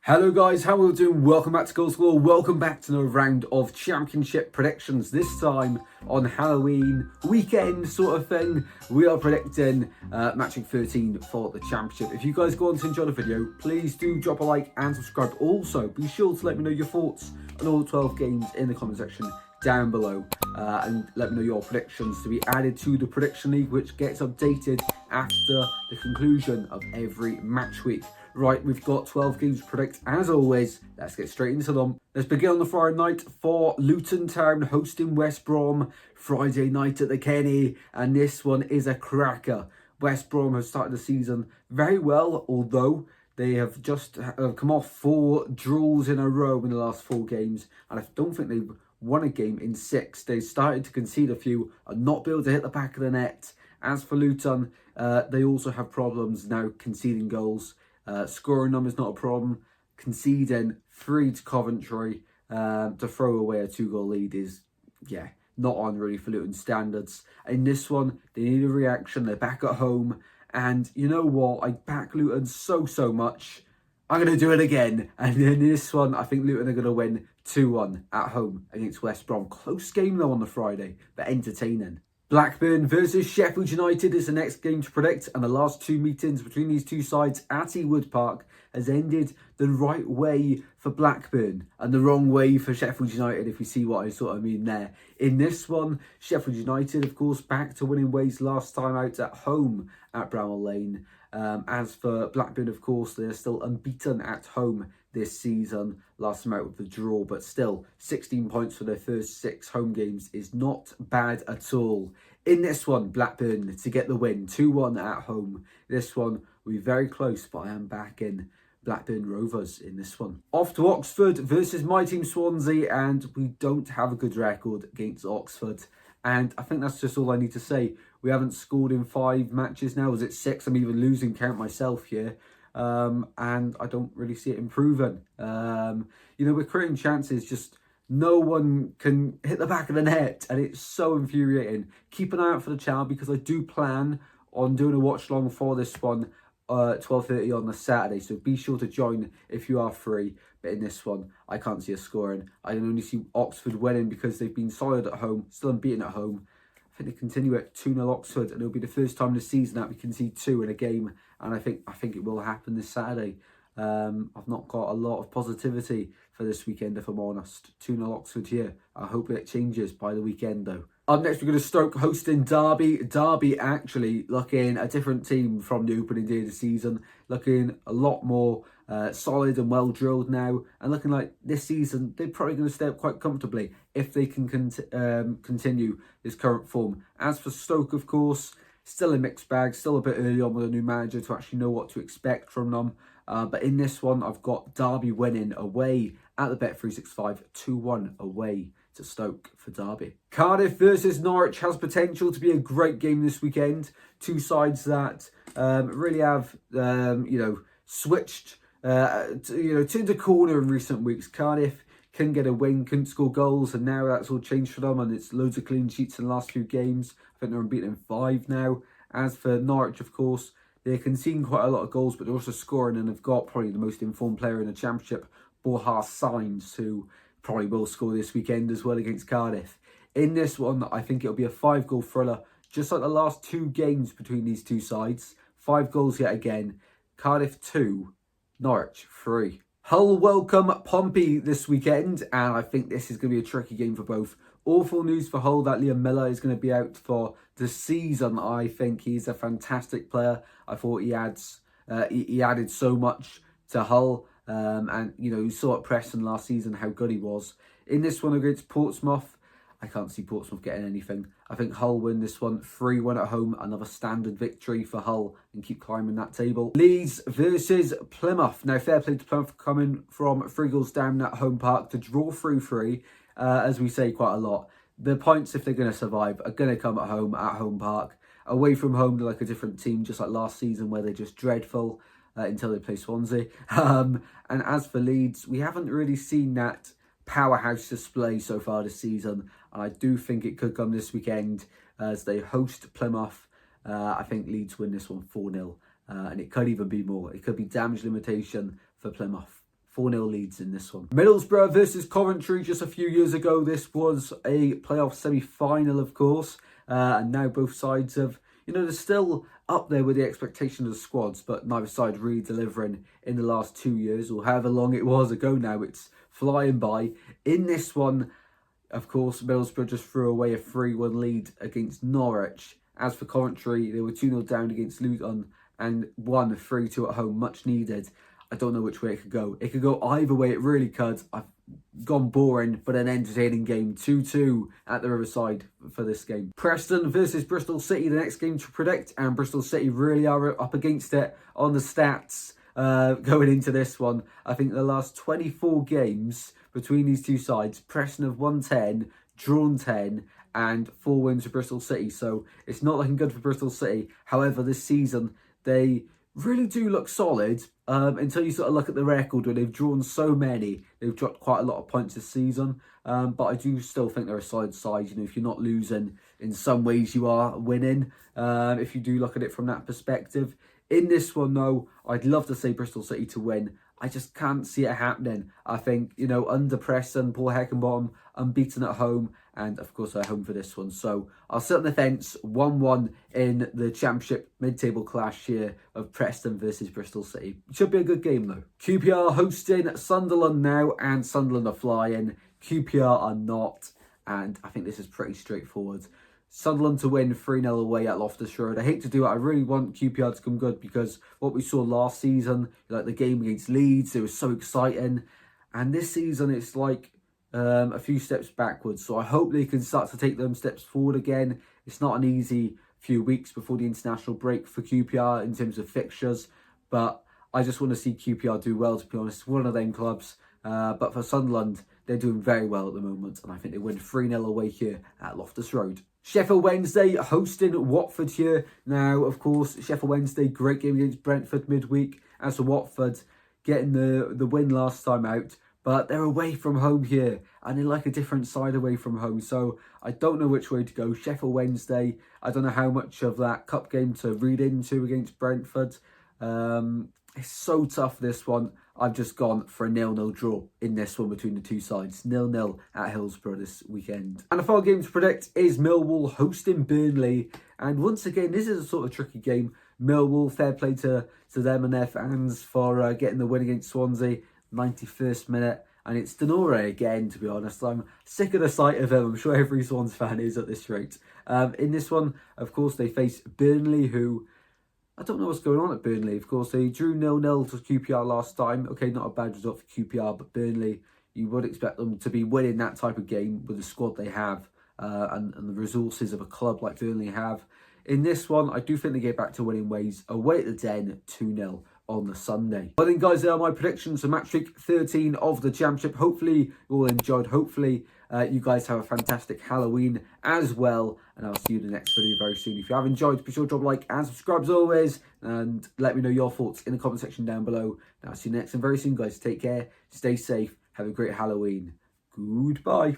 Hello guys, how are we doing? Welcome back to Goal Score. Welcome back to another round of championship predictions. This time on Halloween weekend sort of thing. We are predicting match week 13 for the championship. If you guys go on to enjoy the video, please do drop a like and subscribe. Also, be sure to let me know your thoughts on all 12 games in the comment section down below, and let me know your predictions to be added to the prediction league, which gets updated after the conclusion of every match week. Right, we've got 12 games to predict. As always, let's get straight into them. Let's begin on the Friday night for Luton Town hosting West Brom. Friday night at the Kenny, and this one is a cracker. West Brom have started the season very well, although they have just come off 4 draws in a row in the last 4 games, and I don't think they've won a game in 6. They started to concede a few and not be able to hit the back of the net. As for Luton, they also have problems now conceding goals. Scoring them is not a problem. Conceding 3 to Coventry to throw away a 2-goal lead is, not on really for Luton standards. In this one, they need a reaction. They're back at home. And you know what? I back Luton so much. I'm going to do it again. And in this one, I think Luton are going to win 2-1 at home against West Brom. Close game though on the Friday, but entertaining. Blackburn versus Sheffield United is the next game to predict, and the last 2 meetings between these two sides at Ewood Park has ended the right way for Blackburn and the wrong way for Sheffield United, if you see what I sort of mean there. In this one, Sheffield United, of course, back to winning ways last time out at home at Bramall Lane. As for Blackburn, of course, they're still unbeaten at home this season. Last time out with the draw, but still 16 points for their first 6 home games is not bad at all. In this one, Blackburn to get the win, 2-1 at home. This one will be very close, but I am backing Blackburn Rovers in this one. Off to Oxford versus my team Swansea, and we don't have a good record against Oxford. And I think that's just all I need to say. We haven't scored in 5 matches now. Is it 6? I'm even losing count myself here. And I don't really see it improving. We're creating chances, just no one can hit the back of the net, and it's so infuriating. Keep an eye out for the channel, because I do plan on doing a watch long for this one 12:30 on the Saturday, so be sure to join if you are free. But in this one, I can't see us scoring. I can only see Oxford winning because they've been solid at home, still unbeaten at home. I think they continue at 2-0 Oxford, and it'll be the first time this season that we concede 2 in a game, and I think it will happen this Saturday. I've not got a lot of positivity for this weekend, if I'm honest. 2-0 Oxford here. I hope it changes by the weekend, though. Up next, we're going to Stoke hosting Derby. Derby actually looking a different team from the opening day of the season. Looking a lot more solid and well drilled now. And looking like this season, they're probably going to stay up quite comfortably if they can continue this current form. As for Stoke, of course, still a mixed bag. Still a bit early on with a new manager to actually know what to expect from them. But in this one, I've got Derby winning away at the Bet365, 2-1 away to Stoke for Derby. Cardiff versus Norwich has potential to be a great game this weekend. Two sides that really have, switched, turned a corner in recent weeks. Cardiff couldn't get a win, couldn't score goals, and now that's all changed for them, and it's loads of clean sheets in the last few games. I think they're unbeaten in 5 now. As for Norwich, of course, they're conceding quite a lot of goals, but they're also scoring, and they've got probably the most informed player in the Championship, Borja Sainz, who probably will score this weekend as well against Cardiff. In this one, I think it'll be a 5-goal thriller, just like the last 2 games between these two sides. 5 goals yet again. Cardiff 2, Norwich 3. Hull welcome Pompey this weekend, and I think this is going to be a tricky game for both. Awful news for Hull that Liam Miller is going to be out for the season. I think he's a fantastic player. I thought he added so much to Hull. And you saw at Preston last season how good he was. In this one against Portsmouth, I can't see Portsmouth getting anything. I think Hull win this one 3-1 at home. Another standard victory for Hull and keep climbing that table. Leeds versus Plymouth. Now, fair play to Plymouth coming from 3 goals down at home park to draw 3-3. As we say quite a lot, the points, if they're going to survive, are going to come at home park. Away from home, they're like a different team, just like last season where they're just dreadful. Until they play Swansea. And as for Leeds, we haven't really seen that powerhouse display so far this season. And I do think it could come this weekend as they host Plymouth. I think Leeds win this one 4-0. And it could even be more. It could be damage limitation for Plymouth. 4-0 leads in this one. Middlesbrough versus Coventry just a few years ago. This was a playoff semi-final, of course. And now both sides have, they're still up there with the expectations of the squads, but neither side really delivering in the last 2 years, or however long it was ago now. It's flying by. In this one, of course, Middlesbrough just threw away a 3-1 lead against Norwich. As for Coventry, they were 2-0 down against Luton and won 3-2 at home, much needed. I don't know which way it could go. It could go either way, it really could. I've gone boring, but an entertaining game. 2-2 at the Riverside for this game. Preston versus Bristol City, the next game to predict, and Bristol City really are up against it on the stats going into this one. I think the last 24 games between these two sides, Preston have won 10, drawn 10, and 4 wins for Bristol City. So it's not looking good for Bristol City. However, this season, they really do look solid until you sort of look at the record where they've drawn so many. They've dropped quite a lot of points this season, but I do still think they're a solid side. If you're not losing, in some ways you are winning, if you do look at it from that perspective. In this one, though, I'd love to say Bristol City to win. I just can't see it happening. I think, under Preston, Paul Heckingbottom, unbeaten at home, and of course they're home for this one. So I'll sit on the fence, 1-1 in the Championship mid-table clash here of Preston versus Bristol City. Should be a good game though. QPR hosting Sunderland now, and Sunderland are flying. QPR are not, and I think this is pretty straightforward. Sunderland to win 3-0 away at Loftus Road. I hate to do it. I really want QPR to come good because what we saw last season, like the game against Leeds, it was so exciting. And this season, it's like a few steps backwards. So I hope they can start to take them steps forward again. It's not an easy few weeks before the international break for QPR in terms of fixtures. But I just want to see QPR do well, to be honest. One of them clubs. But for Sunderland, they're doing very well at the moment. And I think they win 3-0 away here at Loftus Road. Sheffield Wednesday hosting Watford here. Now, of course, Sheffield Wednesday, great game against Brentford midweek. As for Watford, getting the win last time out. But they're away from home here. And they like a different side away from home. So I don't know which way to go. Sheffield Wednesday, I don't know how much of that cup game to read into against Brentford. It's so tough, this one. I've just gone for a 0-0 draw in this one between the two sides. 0-0 at Hillsborough this weekend. And the final game to predict is Millwall hosting Burnley. And once again, this is a sort of tricky game. Millwall, fair play to them and their fans for getting the win against Swansea. 91st minute. And it's Denore again, to be honest. I'm sick of the sight of him. I'm sure every Swans fan is at this rate. In this one, of course, they face Burnley, who... I don't know what's going on at Burnley. Of course, they drew 0-0 to QPR last time. Okay, not a bad result for QPR, but Burnley, you would expect them to be winning that type of game with the squad they have and the resources of a club like Burnley have. In this one, I do think they get back to winning ways away at the Den, 2-0 on the Sunday. But then, guys, there are my predictions for match week 13 of the Championship. Hopefully, you all enjoyed. Hopefully, you guys have a fantastic Halloween as well. And I'll see you in the next video very soon. If you have enjoyed, be sure to drop a like and subscribe as always. And let me know your thoughts in the comment section down below. And I'll see you next and very soon, guys. Take care, stay safe, have a great Halloween. Goodbye.